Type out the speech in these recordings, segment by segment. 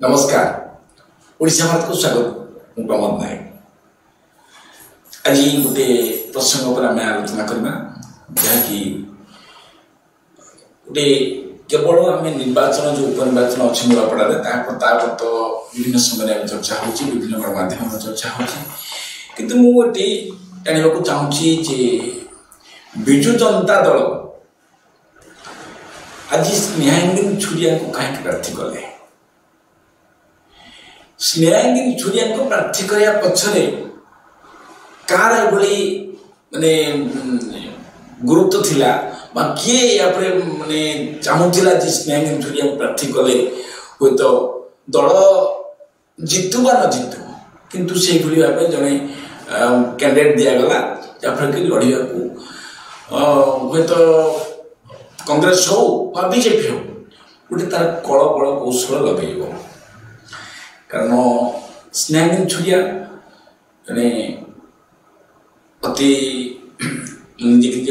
नमस्कार। ओडिशा भारत को स्वागत। मु प्रमोद नायक। आज गोटे प्रसंग पर आम आलोचना करना जहाँकि गोटे केवल आम निर्वाचन जो उपनिर्वाचन अच्छी नूरापड़ा तो विभिन्न समय चर्चा हो विभिन्न गणमाध्यम चर्चा हो किंतु मुझे जानवा चाहूँगी विजु जनता दल आज स्नेहांगिनी छुरिया को कहीं प्रार्थी कले। स्नेहांगिनी छुरिया को प्रार्थी करने पछरे कार एभली माने गुरुत्व थिला बा किए या पर माने चाहूला जे स्नेहांगिनी छुरिया को प्रार्थी कले हो तो दल जितु बा न जितु किंतु से भली भाबे जने कैंडिडेट दिया गला जाफर कि लड़िया को हो तो कांग्रेस हो बा बीजेपी हो गोटे तार कल कल कौशल लगे कारण स्नेहांगिनी छुरिया जने अति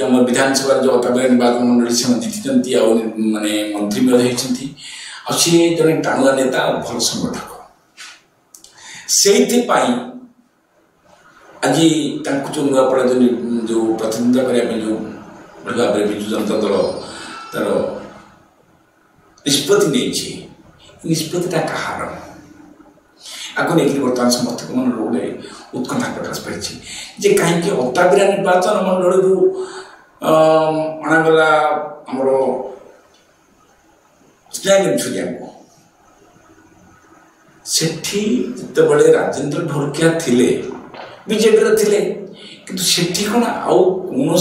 आम विधानसभा जो निर्वाचन मंडली से जीति माने मंत्री होती सी जड़े टाणुआ नेता भल संगठक से आज जो नुआपड़ा जो प्रतिनिधित्व करने जो भाव में विजु जनता दल तार निष्पत्ति नहीं निष्पत्तिटा कहार आगे नहीं बर्तमान समर्थक मन गोटे उत्कंठा प्रकाश पाई कहीं अताबिरा निर्वाचन मंडल अणागला आमर स्नेहांगिनी छुरिया को सेठी जिते राजेंद्र ढोलकिया थिले बीजेपी थिले किंतु सेठी कौन आउ कौन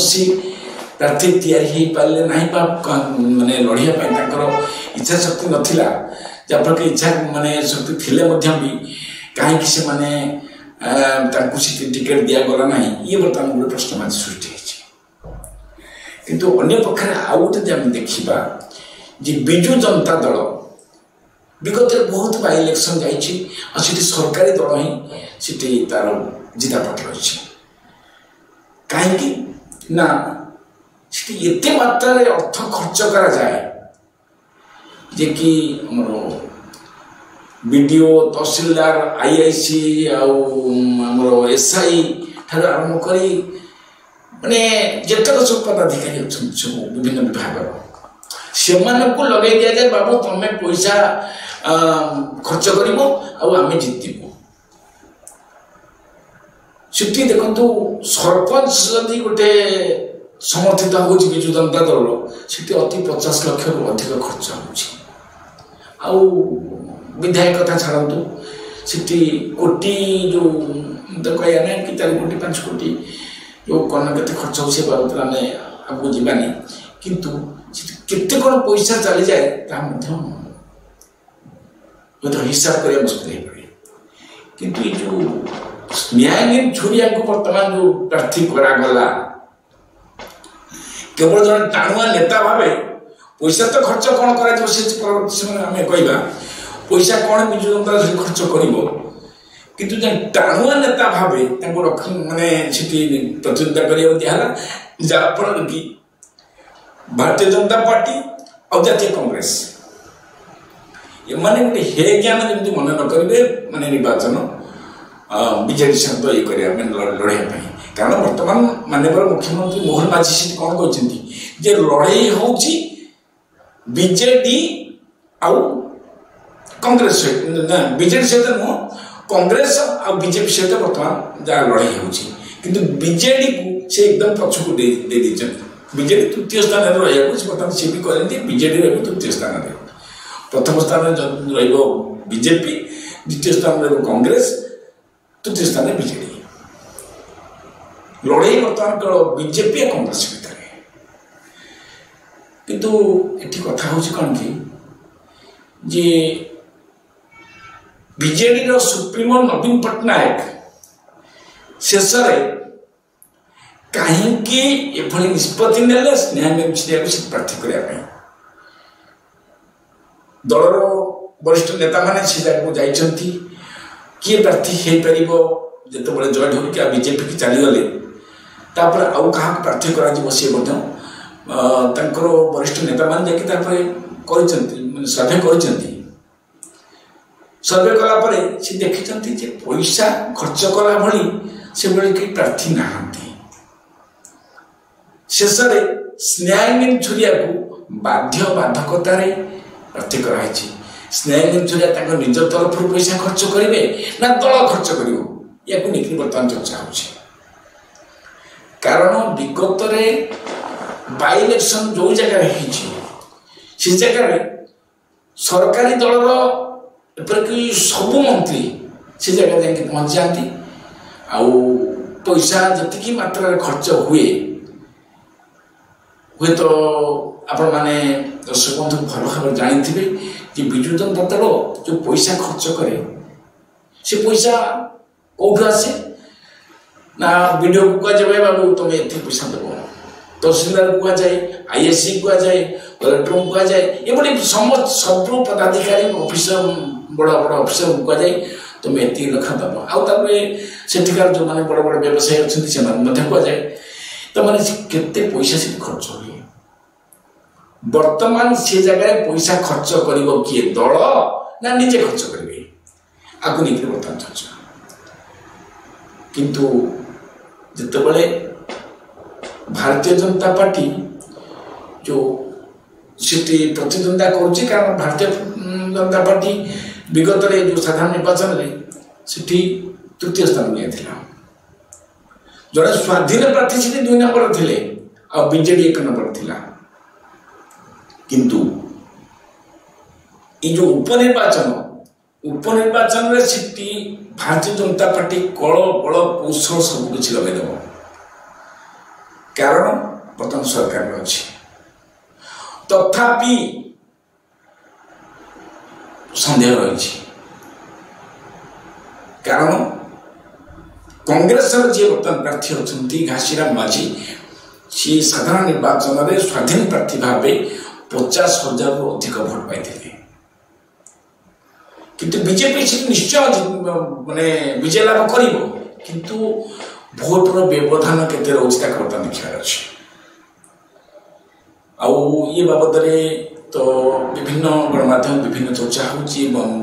प्रार्थी तैयारी पारे ना माने लड़िया इच्छा शक्ति नाला जहाँफल कि इच्छा माने शक्ति थिले भी कहीं से माने टिकेट दिया गला ना ये बर्तमान गोटे प्रश्न सृष्टि किंतु अन्य पक्षे आउ गोटे आम देखा विजु जनता दल विगत बहुत बाय इलेक्शन जाती सरकारी दल ही तार जिता पट रही कहीं ना एते मात्रा अर्थ खर्च करा जाए जे कि बीडीओ तहसीलदार आईआईसी आमर एसआई ठार आरंभ कर माने जेतक सब पदाधिकारी अच्छा सब विभिन्न विभाग से लगे दि जाए बाबू तुम्हें पैसा खर्च कर आम जितबू से देखु सरपंच जदि गोटे समर्थित हो विजु जनता दल से अति 50 लाख रु अधिक खर्च हो विधायक कथा छाड़ू से कोटी जो तो कहना ना कि 4 कोटी 5 कोटी जो कौन के खर्च हो बाबद आम आगे जावानी किंतु केते कौन पैसा चली जाए तो हिसाब करने मुश्किल हो पड़े किंतु ये जो स्नेहांगिनी छुरिया को वर्तमान जो प्रार्थी करागला केवल जन टाणुआ नेता भावे पैसा तो खर्च कौन करें कहवा पैसा कौन विजु जनता दल खर्च कर किंतु टाणुआ नेता भावे माने प्रतिनिधित्व करा दिहला जहाँफल कि भारतीय जनता पार्टी और जातीय कांग्रेस ये माने गोटे हे ज्ञान जमी मन न करेंगे माने निर्वाचन बीजेडी सहित ये लड़ाई कारण बर्तमान माननीय मुख्यमंत्री मोहन माझी से कौन कहते लड़ाई हूँ बीजेडी आउ कांग्रेस बीजेडी सहित नुह कांग्रेस आ बीजेपी सहित बर्तमान जहाँ लड़ाई हो बीजेडी को से एकदम पछक दे बीजेडी तृतीय स्थान रहा बर्तमान सी भी कहते बीजेडी रही तृतीय स्थान प्रथम स्थान बीजेपी द्वितीय स्थान कांग्रेस तृतीय स्थान बीजेडी लड़ाई बर्तमान केवल बीजेपी या कांग्रेस भितर किंतु एठी कथा हूँ कौन कि जे बीजेडी सुप्रीमो नवीन पट्टनायक शेष कहीं निष्पत्ति ने स्नेहांगिनी छुरिया को प्रार्थी करने दलर वरिष्ठ नेता मैंने से जगह जाती किए प्रार्थी हो पार जो जय ढोलकिया बीजेपी की चलीगले तापर आउ क्या प्रार्थी कर वरिष्ठ नेता मान सर्भे कर सर्वे कला परे से देखिछंती जे पैसा खर्च कला भली से भली के प्रार्थी नाहंती शेषरे स्नेहांगीन छुरिया को बाध्य बाधकतार प्रार्थी कराई स्नेहांगीन छुरिया तांको निज तरफ पैसा खर्च करेंगे ना दल खर्च कर या बर्तमान चर्चा हो कारण विगत बाई इलेक्शन जो जगह से जगह सरकारी दलर कि सबू मंत्री से जगह जाके पहुंच जाती आउ पैसा जी मात्रा खर्च हुए तो आपण मैंने दर्शक बंधु भल भाव जानी थे कि विजु जनता दल जो पैसा खर्च करे से पैसा कौटू आसे ना वीडियो को कहुए बाबू तुम ये पैसा देव तहसीलदार को कहुए आईएससी को कहुए कलेक्टर को कहुए ये समस्त सब पदाधिकारी ऑफिसर बड़ बड़ ऑफिसर को कहुए तुम ये लखा दब आठिकार जो मैंने बड़ बड़ व्यवसायी अच्छा कहुए तो मैंने केते पैसा से खर्च हुए वर्तमान से जगह पैसा खर्च कर किए दल ना निजे खर्च करेंगे आगे नहीं बर्तमान चर्चा किंतु जितेबले भारतीय जनता पार्टी जो सीटी प्रतिद्वंदिता करुच्ची कारण भारतीय जनता पार्टी विगत जो साधारण निर्वाचन में सीटी तृतीय स्थान नहीं जड़े स्वाधीन प्रार्थी से 2 नंबर थे और बीजेडी 1 नंबर थिला किंतु ये जो उपनिर्वाचन रे सीटी भारतीय जनता पार्टी कल बल कौशल सब किसी लगेदेव कारण बर्तमान सरकार अच्छी तथापि सन्देह रही कारण कांग्रेस जी बर्तमान प्रार्थी अच्छा घासीराम माझी सी साधारण निर्वाचन में स्वाधीन प्रार्थी भाव 50,000 रु अधिक भोट पाई किंतु बीजेपी निश्चय माने विजय लाभ कर किंतु भोटर व्यवधान केते रोज तक बर्तमान देखा अच्छे ये बाबद तो विभिन्न गणमाध्यम विभिन्न चर्चा हो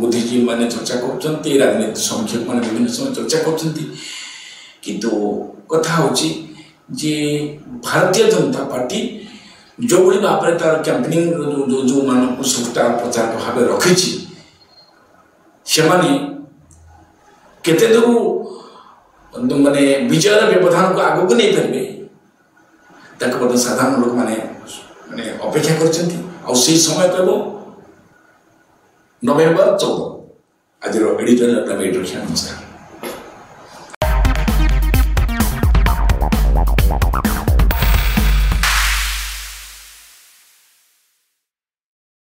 बुद्धिजीवी मैंने चर्चा कर राजनीति समीक्षक मैंने विभिन्न समय चर्चा कर किंतु कथा होची जे भारतीय जनता पार्टी जो बड़ी भाव में तार कैंपेनिंग जो मान सब प्रचार भाव रखी से केते दूर माने विजयर व्यवधान को आगे को नहीं पारे साधारण लोक माने अपेक्षा कर समय कहब नवेम्बर 14 आज एडिटोरियल रखा नमस्कार।